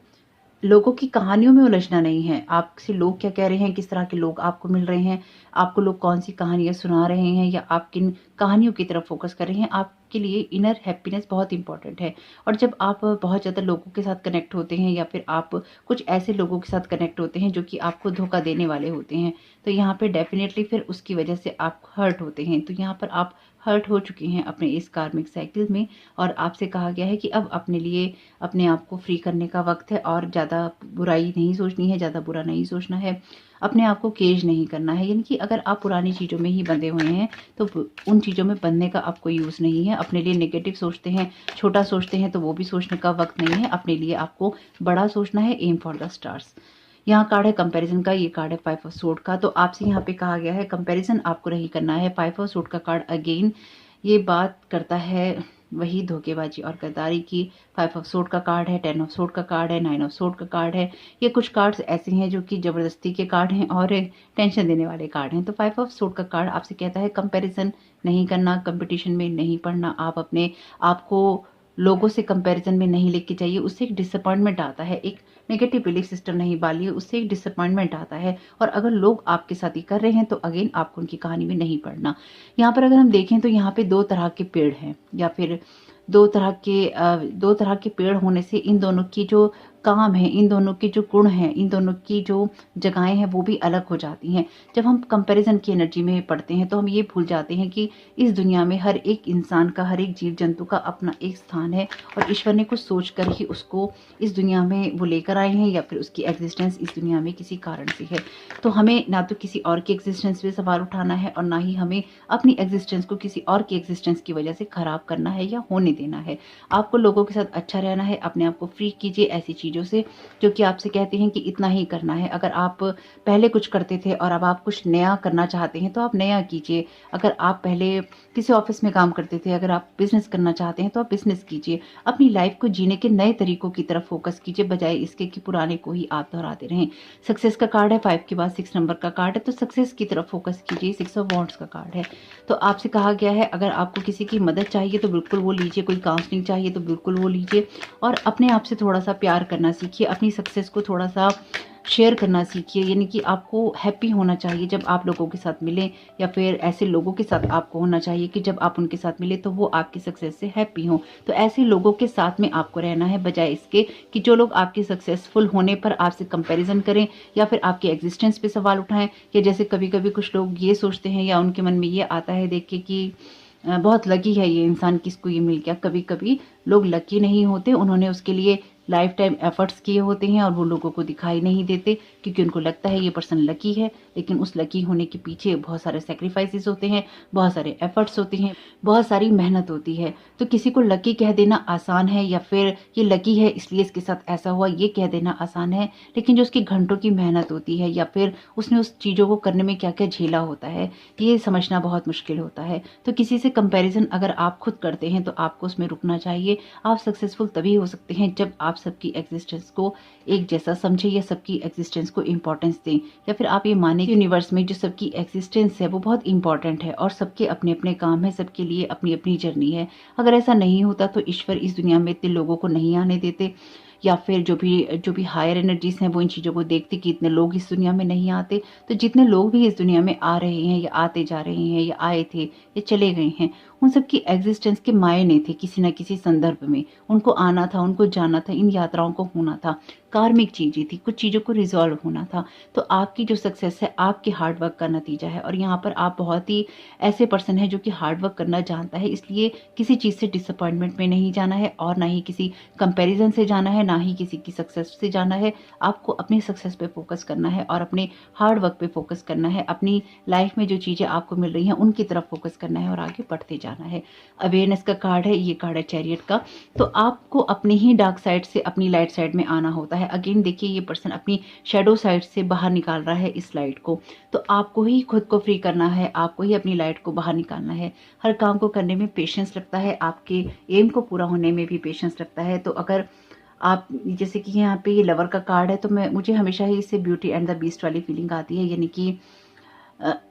लोगों की कहानियों में उलझना नहीं है। आपसे लोग क्या कह रहे हैं, किस तरह के लोग आपको मिल रहे हैं, आपको लोग कौन सी कहानियां सुना रहे हैं या आप किन कहानियों की तरफ फोकस कर रहे हैं, आपके लिए इनर हैप्पीनेस बहुत इंपॉर्टेंट है। और जब आप बहुत ज़्यादा लोगों के साथ कनेक्ट होते हैं या फिर आप कुछ ऐसे लोगों के साथ कनेक्ट होते हैं जो कि आपको धोखा देने वाले होते हैं, तो यहाँ पे डेफिनेटली फिर उसकी वजह से आप हर्ट होते हैं। तो यहाँ पर आप हर्ट हो चुके हैं अपने इस कार्मिक साइकिल में, और आपसे कहा गया है कि अब अपने लिए अपने आप को फ्री करने का वक्त है और ज़्यादा बुराई नहीं सोचनी है, ज़्यादा बुरा नहीं सोचना है, अपने आप को केज नहीं करना है। यानी कि अगर आप पुरानी चीज़ों में ही बंधे हुए हैं तो उन चीज़ों में बंधने का आपको यूज़ नहीं है। अपने लिए नेगेटिव सोचते हैं, छोटा सोचते हैं, तो वो भी सोचने का वक्त नहीं है। अपने लिए आपको बड़ा सोचना है। Aim for the stars. यहाँ कार्ड है कंपैरिजन का, ये कार्ड है 5 ऑफ सोर्ड का। तो आपसे यहाँ पे कहा गया है कंपैरिजन आपको नहीं करना है। 5 ऑफ सोर्ड का कार्ड अगेन ये बात करता है वही धोखेबाजी और गद्दारी की। 5 ऑफ सोर्ड का कार्ड है, 10 ऑफ सोर्ड का कार्ड है, 9 ऑफ सोर्ड का कार्ड है। ये कुछ कार्ड्स ऐसे हैं जो कि जबरदस्ती के कार्ड हैं और टेंशन देने वाले कार्ड हैं। तो 5 ऑफ सोर्ड का कार्ड आपसे कहता है कंपैरिजन नहीं करना, कंपटीशन में नहीं पड़ना। आप अपने आप को लोगों से कंपैरिजन में नहीं लेके जाइए, उससे एक डिसअपॉइंटमेंट आता है। एक नेगेटिव बिलीफ सिस्टम नहीं डालिए, उससे एक डिसअपॉइंटमेंट आता है। और अगर लोग आपके साथ ही कर रहे हैं तो अगेन आपको उनकी कहानी में नहीं पड़ना। यहाँ पर अगर हम देखें तो यहाँ पे 2 तरह के पेड़ हैं, या फिर दो तरह के पेड़ होने से इन दोनों की जो काम है, इन दोनों के जो गुण हैं, इन दोनों की जो जगहें हैं वो भी अलग हो जाती हैं। जब हम कंपैरिजन की एनर्जी में पढ़ते हैं तो हम ये भूल जाते हैं कि इस दुनिया में हर एक इंसान का, हर एक जीव जंतु का अपना एक स्थान है, और ईश्वर ने कुछ सोच कर ही उसको इस दुनिया में वो लेकर आए हैं, या फिर उसकी एग्जिस्टेंस इस दुनिया में किसी कारण से है। तो हमें ना तो किसी और की एग्जिस्टेंस पे सवाल उठाना है और ना ही हमें अपनी एग्जिस्टेंस को किसी और की एग्जिस्टेंस की वजह से खराब करना है या होने देना है। आपको लोगों के साथ अच्छा रहना है, अपने आप को फ्री कीजिए ऐसी चीज़ चीज़ों से जो कि आपसे कहते हैं कि इतना ही करना है। अगर आप पहले कुछ करते थे और अब आप कुछ नया करना चाहते हैं तो आप नया कीजिए। अगर आप पहले किसी ऑफिस में काम करते थे, अगर आप बिज़नेस करना चाहते हैं तो आप बिज़नेस कीजिए। अपनी लाइफ को जीने के नए तरीकों की तरफ फोकस कीजिए, बजाय इसके कि पुराने को ही आप दोहराते रहें। सक्सेस का कार्ड है 5 के बाद 6 नंबर का कार्ड है, तो सक्सेस की तरफ फोकस कीजिए। 6 ऑफ वॉन्ड्स का कार्ड है। तो आपसे कहा गया है अगर आपको किसी की मदद चाहिए तो बिल्कुल वो लीजिए, कोई काउंसलिंग चाहिए तो बिल्कुल वो लीजिए, और अपने आप से थोड़ा सा प्यार करना सीखिए। अपनी सक्सेस को थोड़ा सा शेयर करना सीखिए, यानी कि आपको हैप्पी होना चाहिए जब आप लोगों के साथ मिलें, या फिर ऐसे लोगों के साथ आपको होना चाहिए कि जब आप उनके साथ मिले तो वो आपकी सक्सेस से हैप्पी हों। तो ऐसे लोगों के साथ में आपको रहना है, बजाय इसके कि जो लोग आपके सक्सेसफुल होने पर आपसे कंपैरिजन करें या फिर आपके एग्जिस्टेंस पे सवाल उठाएं। या जैसे कभी कभी कुछ लोग ये सोचते हैं या उनके मन में ये आता है देख के कि बहुत लकी है ये इंसान, किसको ये मिल गया। कभी कभी लोग लकी नहीं होते, उन्होंने उसके लिए लाइफ टाइम एफर्ट्स किए होते हैं और वो लोगों को दिखाई नहीं देते, क्योंकि उनको लगता है ये पर्सन लकी है, लेकिन उस लकी होने के पीछे बहुत सारे सेक्रीफाइसेस होते हैं, बहुत सारे एफर्ट्स होते हैं, बहुत सारी मेहनत होती है। तो किसी को लकी कह देना आसान है, या फिर ये लकी है इसलिए इसके साथ ऐसा हुआ ये कह देना आसान है, लेकिन जो उसकी घंटों की मेहनत होती है या फिर उसने उस चीज़ों को करने में क्या क्या झेला होता है, ये समझना बहुत मुश्किल होता है। तो किसी से कंपेरिजन अगर आप खुद करते हैं तो आपको उसमें रुकना चाहिए। आप सक्सेसफुल तभी हो सकते हैं जब आप सबकी एग्जिस्टेंस को एक जैसा समझे, या सबकी एग्जिस्टेंस को इम्पोर्टेंस दें, या फिर आप ये माने कि यूनिवर्स में जो सबकी एग्जिस्टेंस है वो बहुत इंपॉर्टेंट है और सबके अपने अपने काम है, सबके लिए अपनी अपनी जर्नी है। अगर ऐसा नहीं होता तो ईश्वर इस दुनिया में इतने लोगों को नहीं आने देते, या फिर जो भी हायर एनर्जीज हैं वो इन चीज़ों को देखते कि इतने लोग इस दुनिया में नहीं आते। तो जितने लोग भी इस दुनिया में आ रहे हैं या आते जा रहे हैं या आए थे या चले गए हैं, उन सबकी एग्जिस्टेंस के मायने थे किसी न किसी संदर्भ में। उनको आना था, उनको जाना था, इन यात्राओं को होना था। कार्मिक चीज़ें थी, कुछ चीज़ों को रिजॉल्व होना था। तो आपकी जो सक्सेस है आपके हार्डवर्क का नतीजा है, और यहाँ पर आप बहुत ही ऐसे पर्सन है जो कि हार्डवर्क करना जानता है। इसलिए किसी चीज़ से डिसअपॉइंटमेंट में नहीं जाना है, और ना ही किसी कंपैरिजन से जाना है, ना ही किसी की सक्सेस से जाना है। आपको अपनी सक्सेस पे फोकस करना है और अपने हार्ड वर्क पे फोकस करना है। अपनी लाइफ में जो चीज़ें आपको मिल रही हैं उनकी तरफ फोकस करना है और आगे बढ़ते जाना है। अवेयरनेस का कार्ड है, ये कार्ड है चैरियट का। तो आपको अपनी ही डार्क साइड से अपनी लाइट साइड में आना होता है। अगेन देखिए, ये पर्सन अपनी शेडो साइड से बाहर निकाल रहा है इस लाइट को। तो आपको ही खुद को फ्री करना है, आपको ही अपनी लाइट को बाहर निकालना है। हर काम को करने में पेशेंस लगता है, आपके एम को पूरा होने में भी पेशेंस लगता है। तो अगर आप जैसे कि यहाँ पे ये लवर का कार्ड है, तो मुझे हमेशा ही इससे ब्यूटी एंड द बीस्ट वाली फीलिंग आती है। यानी कि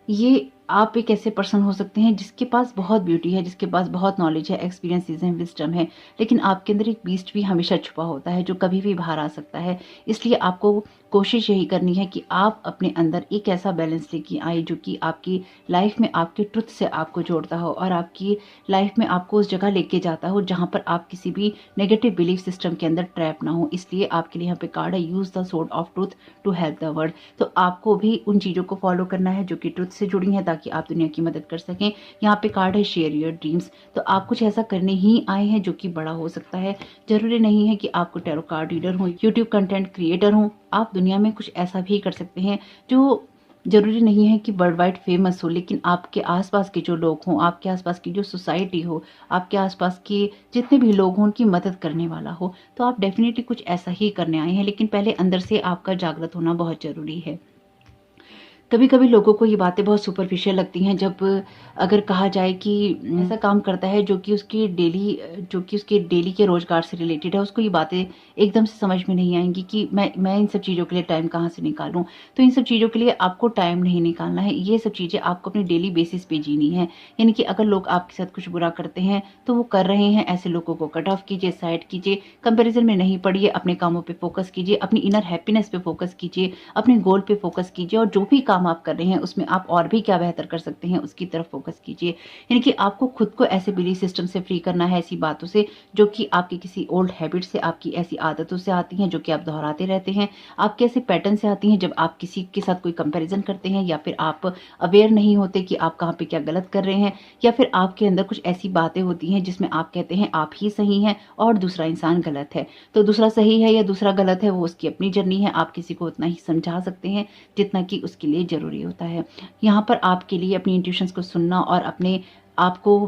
ये आप एक ऐसे पर्सन हो सकते हैं जिसके पास बहुत ब्यूटी है, जिसके पास बहुत नॉलेज है, एक्सपीरियंसेस हैं, विजडम है, लेकिन आपके अंदर एक बीस्ट भी हमेशा छुपा होता है जो कभी भी बाहर आ सकता है। इसलिए आपको कोशिश यही करनी है कि आप अपने अंदर एक ऐसा बैलेंस लेके आए जो कि आपकी लाइफ में आपके ट्रुथ से आपको जोड़ता हो और आपकी लाइफ में आपको उस जगह लेके जाता हो जहाँ पर आप किसी भी नेगेटिव बिलीफ सिस्टम के अंदर ट्रैप ना हो। इसलिए आपके लिए यहाँ पे कार्ड है, use the sword of truth to help the world. तो आपको भी उन चीज़ों को फॉलो करना है जो कि ट्रुथ से जुड़ी हैं, ताकि आप दुनिया की मदद कर सकें। यहाँ पे कार्ड है शेयर योर ड्रीम्स। तो आप कुछ ऐसा करने ही आए हैं जो कि बड़ा हो सकता है। जरूरी नहीं है कि आपको टैरो कार्ड रीडर हो, यूट्यूब कंटेंट क्रिएटर हो। आप दुनिया में कुछ ऐसा भी कर सकते हैं जो जरूरी नहीं है कि वर्ल्ड वाइड फेमस हो, लेकिन आपके आसपास के जो लोग हों, आपके आसपास की जो सोसाइटी हो, आपके आसपास के जितने भी लोग हों उनकी मदद करने वाला हो। तो आप डेफिनेटली कुछ ऐसा ही करने आए हैं, लेकिन पहले अंदर से आपका जागृत होना बहुत जरूरी है। कभी कभी लोगों को ये बातें बहुत सुपरफिशियल लगती हैं, जब अगर कहा जाए कि ऐसा काम करता है जो कि उसके डेली के रोजगार से रिलेटेड है, उसको ये बातें एकदम से समझ में नहीं आएंगी कि मैं इन सब चीज़ों के लिए टाइम कहाँ से निकालूं। तो इन सब चीज़ों के लिए आपको टाइम नहीं निकालना है, ये सब चीज़ें आपको अपनी डेली बेसिस पे जीनी है। यानी कि अगर लोग आपके साथ कुछ बुरा करते हैं तो वो कर रहे हैं, ऐसे लोगों को कट ऑफ कीजिए, साइड कीजिए, कंपेरिजन में नहीं पड़िए, अपने कामों पे फोकस कीजिए, अपनी इनर हैप्पीनेस पे फोकस कीजिए, अपने गोल पे फोकस कीजिए, और जो भी काम आप कर रहे हैं उसमें आप और भी क्या बेहतर कर सकते हैं उसकी तरफ फोकस कीजिए। यानी कि आपको खुद को ऐसे बिलीफ सिस्टम से फ्री करना है, ऐसी बातों से जो कि आपकी किसी ओल्ड हैबिट से, आपकी ऐसी आदतों से आती हैं जो कि आप दोहराते रहते हैं, आपके ऐसे पैटर्न से आती हैं जब आप किसी के साथ कोई कंपैरिजन करते हैं, या फिर आप अवेयर नहीं होते कि आप कहाँ पे क्या गलत कर रहे हैं, या फिर आपके अंदर कुछ ऐसी बातें होती हैं जिसमें आप कहते हैं आप ही सही हैं और दूसरा इंसान गलत है। तो दूसरा सही है या दूसरा गलत है वो उसकी अपनी जर्नी है, आप किसी को उतना ही समझा सकते हैं जितना कि उसके लिए जरूरी होता है। यहाँ पर आपके लिए अपनी इंट्यूशंस को सुनना और अपने आपको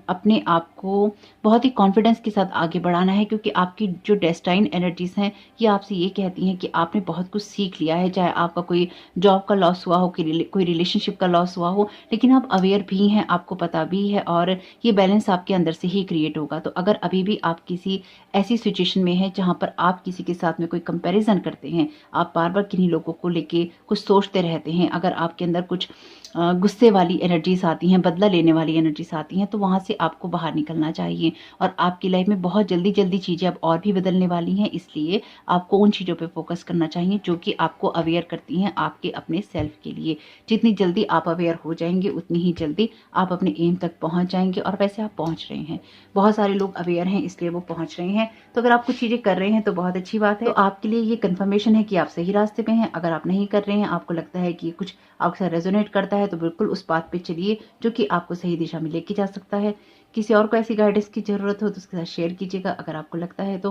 अपने आप को बहुत ही कॉन्फिडेंस के साथ आगे बढ़ाना है, क्योंकि आपकी जो डेस्टाइन एनर्जीज हैं ये आपसे ये कहती हैं कि आपने बहुत कुछ सीख लिया है। चाहे आपका कोई जॉब का लॉस हुआ हो, कोई रिलेशनशिप का लॉस हुआ हो, लेकिन आप अवेयर भी हैं, आपको पता भी है, और ये बैलेंस आपके अंदर से ही क्रिएट होगा। तो अगर अभी भी आप किसी ऐसी सिचुएशन में हैं जहाँ पर आप किसी के साथ में कोई कंपैरिजन करते हैं, आप बार बार किन्हीं लोगों को लेके कुछ सोचते रहते हैं, अगर आपके अंदर कुछ गुस्से वाली एनर्जीज आती हैं, बदला लेने वाली एनर्जीज आती हैं, तो वहाँ से आपको बाहर निकलना चाहिए। और आपकी लाइफ में बहुत जल्दी जल्दी चीज़ें अब और भी बदलने वाली हैं, इसलिए आपको उन चीज़ों पे फोकस करना चाहिए जो कि आपको अवेयर करती हैं आपके अपने सेल्फ के लिए। जितनी जल्दी आप अवेयर हो जाएंगे उतनी ही जल्दी आप अपने एम तक पहुँच जाएंगे, और वैसे आप पहुँच रहे हैं। बहुत सारे लोग अवेयर हैं इसलिए वो पहुँच रहे हैं। तो अगर आप कुछ चीज़ें कर रहे हैं तो बहुत अच्छी बात है, तो आपके लिए ये कन्फर्मेशन है कि आप सही रास्ते पे हैं। अगर आप नहीं कर रहे हैं, आपको लगता है कि कुछ आपके साथ रेजोनेट करता है, तो बिल्कुल उस बात पे चलिए जो कि आपको सही दिशा में लेके जा सकता है। किसी और को ऐसी गाइडेंस की ज़रूरत हो तो उसके साथ शेयर कीजिएगा अगर आपको लगता है तो।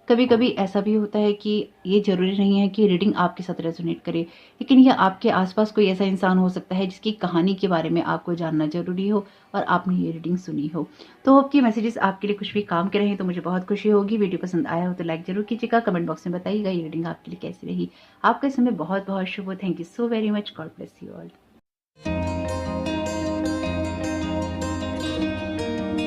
कभी कभी ऐसा भी होता है कि ये ज़रूरी नहीं है कि रीडिंग आपके साथ रेजोनेट करे, लेकिन यह आपके आसपास कोई ऐसा इंसान हो सकता है जिसकी कहानी के बारे में आपको जानना ज़रूरी हो और आपने ये रीडिंग सुनी हो। तो होप कि मैसेजेस आपके लिए कुछ भी काम के रहें तो मुझे बहुत खुशी होगी। वीडियो पसंद आया हो तो लाइक जरूर कीजिएगा, कमेंट बॉक्स में बताइएगा ये रीडिंग आपके लिए कैसी रही। आपका समय बहुत बहुत शुभ हो। Thank you so very much. God bless you all.